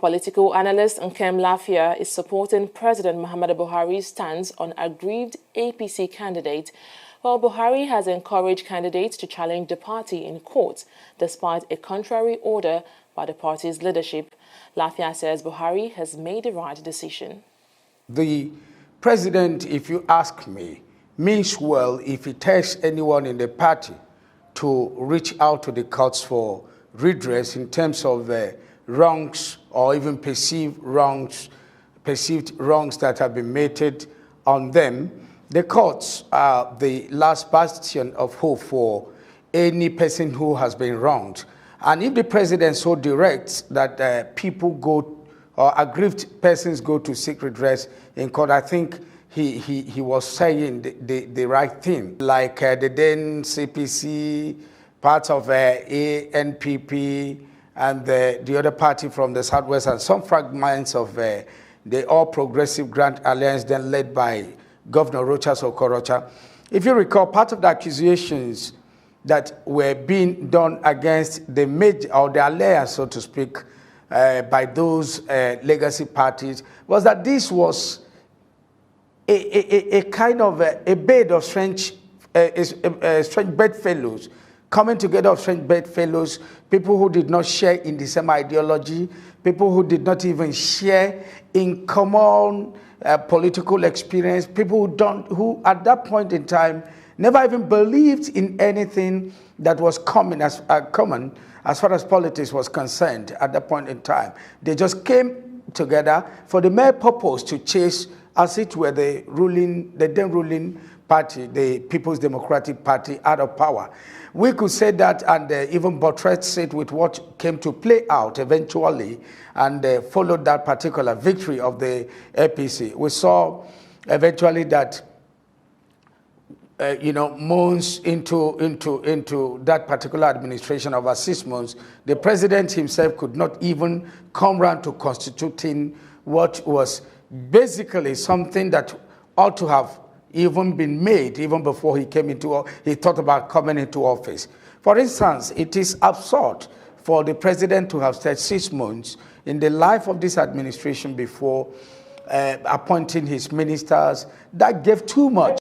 political analyst Nkem Lafia is supporting President Muhammadu Buhari's stance on aggrieved APC candidate, while Buhari has encouraged candidates to challenge the party in court despite a contrary order by the party's leadership. Lafia says Buhari has made the right decision. The president, if you ask me, means well if he tells anyone in the party to reach out to the courts for redress in terms of the wrongs or even perceived wrongs that have been meted on them. The courts are the last bastion of hope for any person who has been wronged. And if the president so directs that people go, or aggrieved persons go to seek redress in court, I think he was saying the right thing. Like the then CPC, parts of ANPP, and the other party from the Southwest, and some fragments of the All Progressive Grand Alliance, then led by Governor Rochas Okorocha. If you recall, part of the accusations that were being done against the major, or the alliance, so to speak, by those legacy parties, was that this was a kind of a bed of strange bedfellows, coming together of strange bedfellows, people who did not share in the same ideology, people who did not even share in common political experience, people who at that point in time never even believed in anything that was common as far as politics was concerned at that point in time. They just came together for the mere purpose to chase, as it were, the then ruling party, the People's Democratic Party, out of power. We could say that, and even buttress it with what came to play out eventually, and followed that particular victory of the APC. We saw eventually that, months into that particular administration of 6 months, the president himself could not even come round to constituting what was basically something that ought to have even been made even before he thought about coming into office. For instance, it is absurd for the president to have stayed 6 months in the life of this administration before appointing his ministers. That gave too much